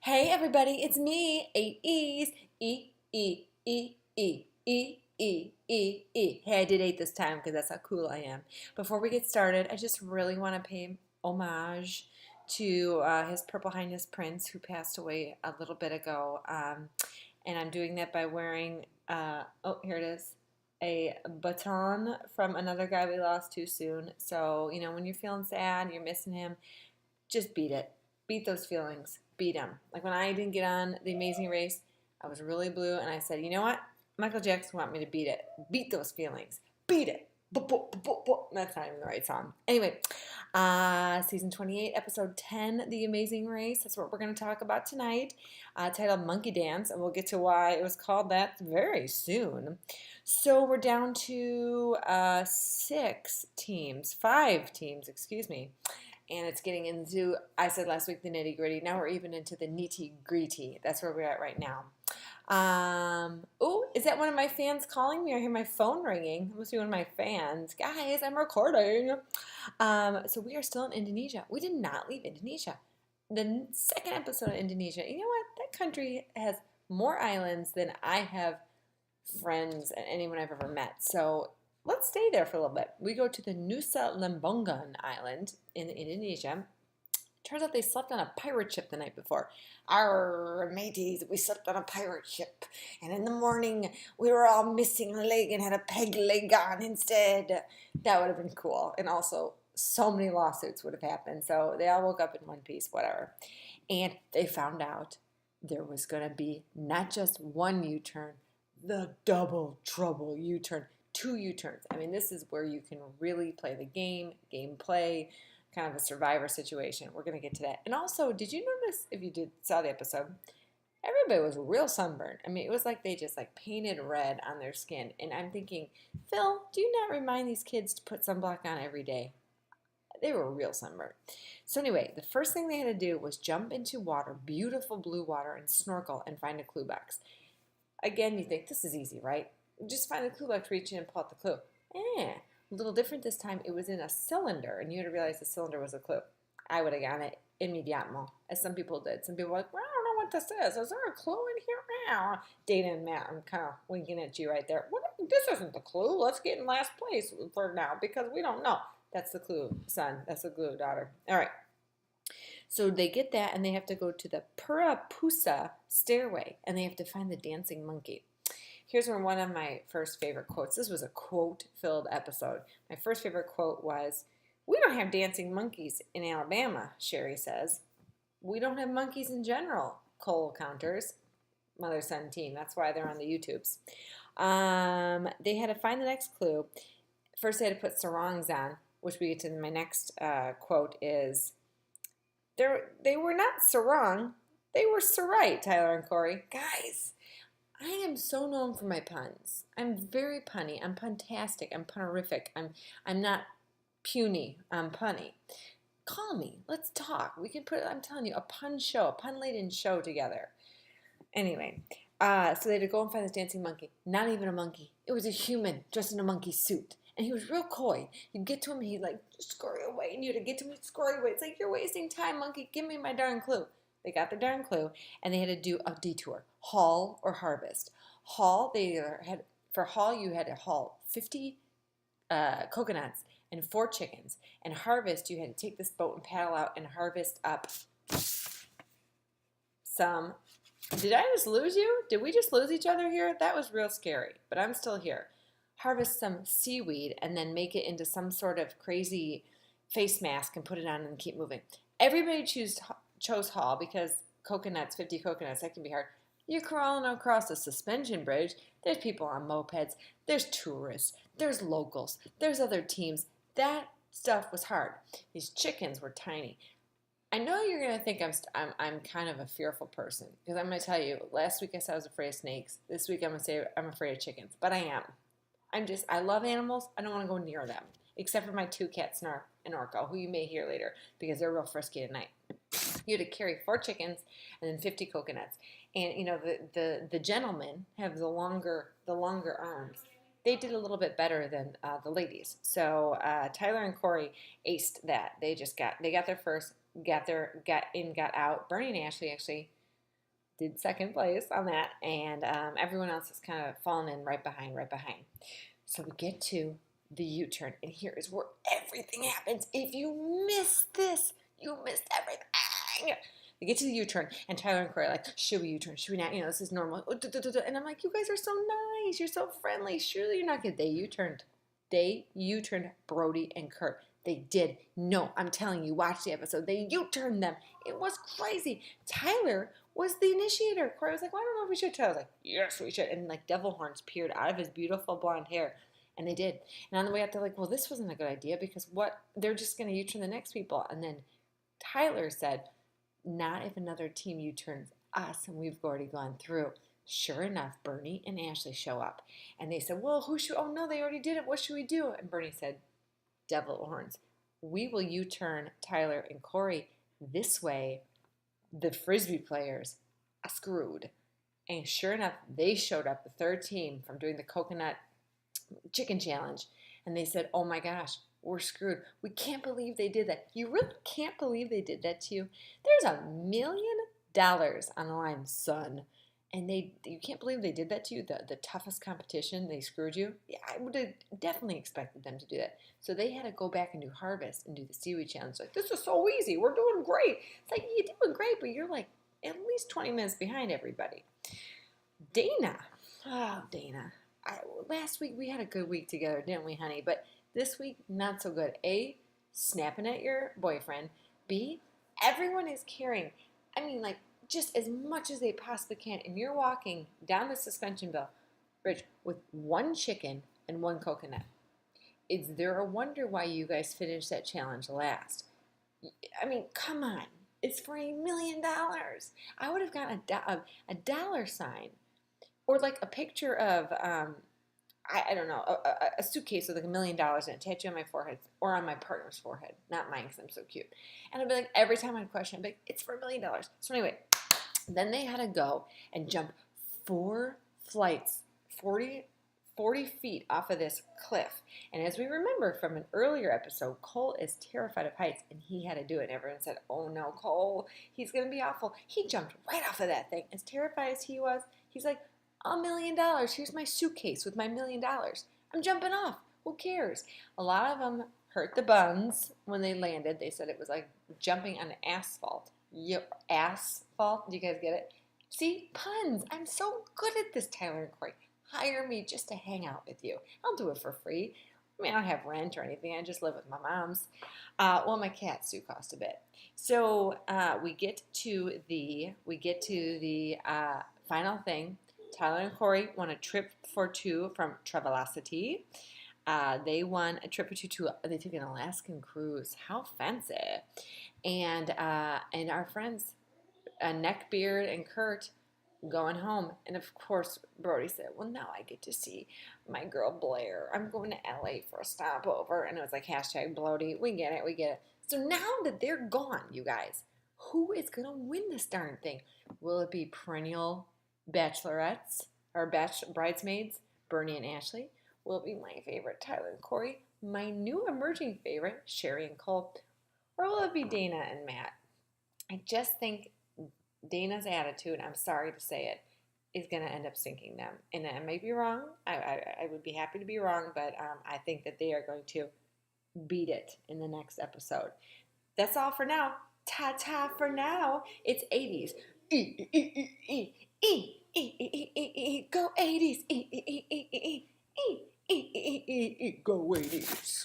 Hey everybody, it's me, 8 E's, E, E, E, E, E, E, E, E. Hey, I did 8 this time because that's how cool I am. Before we get started, I just really want to pay homage to His Purple Highness Prince, who passed away a little bit ago. And I'm doing that by wearing, here it is, a baton from another guy we lost too soon. So, when you're feeling sad, you're missing him, just beat it. Beat those feelings. Beat them. Like when I didn't get on The Amazing Race, I was really blue, and I said, you know what? Michael Jackson want me to beat it. Beat those feelings. Beat it. That's not even the right song. Anyway, season 28, episode 10, The Amazing Race. That's what we're going to talk about tonight. Titled Monkey Dance, and we'll get to why it was called that very soon. So we're down to 5 teams, excuse me. And it's getting into, I said last week, the nitty gritty. Now we're even into the nitty gritty. That's where we're at right now. Oh, is that one of my fans calling me? I hear my phone ringing. It must be one of my fans. Guys, I'm recording. So we are still in Indonesia. We did not leave Indonesia. The second episode of Indonesia. You know what? That country has more islands than I have friends and anyone I've ever met. So let's stay there for a little bit. We go to the Nusa Lembongan Island in Indonesia. Turns out they slept on a pirate ship the night before. Our mateys, we slept on a pirate ship. And in the morning, we were all missing a leg and had a peg leg on instead. That would have been cool. And also, so many lawsuits would have happened. So they all woke up in one piece, whatever. And they found out there was going to be not just one U-turn, the double trouble U-turn. 2 U-turns. I mean, this is where you can really play the gameplay, kind of a survivor situation. We're going to get to that. And also, did you notice, if you saw the episode, everybody was real sunburned. I mean, it was like they just painted red on their skin. And I'm thinking, Phil, do you not remind these kids to put sunblock on every day? They were real sunburned. So anyway, the first thing they had to do was jump into water, beautiful blue water, and snorkel and find a clue box. Again, you think this is easy, right? Just find the clue box, reach in and pull out the clue. A little different this time. It was in a cylinder, and you had to realize the cylinder was a clue. I would have gotten it immediately, as some people did. Some people were like, well, I don't know what this is. Is there a clue in here now? Dana and Matt, I'm kind of winking at you right there. What? This isn't the clue. Let's get in last place for now because we don't know. That's the clue, son. That's the clue, daughter. All right. So they get that, and they have to go to the Purapusa stairway, and they have to find the dancing monkey. Here's one of my first favorite quotes. This was a quote-filled episode. My first favorite quote was, "We don't have dancing monkeys in Alabama," Sherry says. "We don't have monkeys in general," Cole counters. Mother-son team. That's why they're on the YouTubes. They had to find the next clue. First, they had to put sarongs on, which we get to my next quote is, they were not sarong, they were sarite, Tyler and Corey. Guys, I am so known for my puns. I'm very punny. I'm puntastic. I'm punnerific. I'm not puny. I'm punny. Call me. Let's talk. We can put, I'm telling you, a pun show, a pun-laden show together. Anyway, so they had to go and find this dancing monkey. Not even a monkey. It was a human dressed in a monkey suit. And he was real coy. You'd get to him, he'd just scurry away. And you'd get to him, he'd scurry away. It's like, you're wasting time, monkey. Give me my darn clue. They got their darn clue, and they had to do a detour. Haul or harvest. Haul, for haul, you had to haul 50 coconuts and 4 chickens. And harvest, you had to take this boat and paddle out and harvest up some. Did I just lose you? Did we just lose each other here? That was real scary, but I'm still here. Harvest some seaweed and then make it into some sort of crazy face mask and put it on and keep moving. Everybody chose haul because coconuts, 50 coconuts, that can be hard. You're crawling across a suspension bridge. There's people on mopeds. There's tourists. There's locals. There's other teams. That stuff was hard. These chickens were tiny. I know you're going to think I'm kind of a fearful person because I'm going to tell you, last week I said I was afraid of snakes. This week I'm going to say I'm afraid of chickens, but I am. I love animals. I don't want to go near them, except for my 2 cats, Snarf and Orko, who you may hear later because they're real frisky at night. You had to carry 4 chickens and then 50 coconuts. And, the gentlemen have the longer arms. They did a little bit better than the ladies. So Tyler and Corey aced that. They got there first, got out. Bernie and Ashley actually did second place on that, and everyone else is kind of falling in right behind, right behind. So we get to the U-turn, and here is where everything happens. If you miss this, you missed everything. We get to the U-turn, and Tyler and Corey are like, should we U-turn? Should we not? You know, this is normal. And I'm like, you guys are so nice. You're so friendly. Surely you're not good. They U-turned. They U-turned Brody and Kurt. They did. No, I'm telling you, watch the episode. They U-turned them. It was crazy. Tyler was the initiator. Corey was like, well, I don't know if we should. Tyler was like, yes, we should. And like devil horns peered out of his beautiful blonde hair. And they did. And on the way out, they're like, well, this wasn't a good idea because what? They're just going to U-turn the next people. And then Tyler said, not if another team U-turns us and we've already gone through. Sure enough, Bernie and Ashley show up. And they said, well, who should, oh no, they already did it. What should we do? And Bernie said, devil horns. We will U-turn Tyler and Corey this way. The Frisbee players are screwed. And sure enough, they showed up, the third team from doing the coconut chicken challenge. And they said, oh my gosh, we're screwed. We can't believe they did that. You really can't believe they did that to you? There's $1 million on the line, son. And you can't believe they did that to you, the toughest competition, they screwed you. Yeah, I would have definitely expected them to do that. So they had to go back and do harvest and do the seaweed challenge. Like, this is so easy. We're doing great. It's like, you're doing great, but you're like at least 20 minutes behind everybody. Dana. Oh, Dana. Last week we had a good week together, didn't we, honey? But this week, not so good. A, snapping at your boyfriend. B, everyone is carrying, I mean, like, just as much as they possibly can. And you're walking down the suspension bridge with one chicken and one coconut. Is there a wonder why you guys finished that challenge last? I mean, come on. It's for $1 million. I would have gotten a dollar sign or like a picture of, I don't know, a suitcase with like $1 million in it, tattooed on my forehead or on my partner's forehead. Not mine because I'm so cute. And I'd be like, every time I'd question, I'd be like, it's for $1 million. So anyway, then they had to go and jump 4 flights, 40 feet off of this cliff. And as we remember from an earlier episode, Cole is terrified of heights, and he had to do it. And everyone said, oh no, Cole, he's going to be awful. He jumped right off of that thing. As terrified as he was, he's like, $1 million. Here's my suitcase with my $1 million. I'm jumping off. Who cares? A lot of them hurt the buns when they landed. They said it was like jumping on asphalt. Asphalt. Do you guys get it? See, puns. I'm so good at this, Tyler and Corey. Hire me just to hang out with you. I'll do it for free. I mean, I don't have rent or anything. I just live with my mom's. Well, my cats do cost a bit. So we get to the final thing. Tyler and Corey won a trip for 2 from Travelocity. They won a trip for 2 they took an Alaskan cruise. How fancy. And our friends, Neckbeard and Kurt, going home. And of course, Brody said, well, now I get to see my girl Blair. I'm going to LA for a stopover. And it was like hashtag Brody. We get it. So now that they're gone, you guys, who is going to win this darn thing? Will it be perennial bachelorettes or bridesmaids, Bernie and Ashley? Will it be my favorite, Tyler and Corey? My new emerging favorite, Sherry and Cole? Or will it be Dana and Matt? I just think Dana's attitude, I'm sorry to say it, is going to end up sinking them. And I may be wrong. I would be happy to be wrong, but I think that they are going to beat it in the next episode. That's all for now. Ta-ta for now. It's 80s. Go 80s. Go 80s.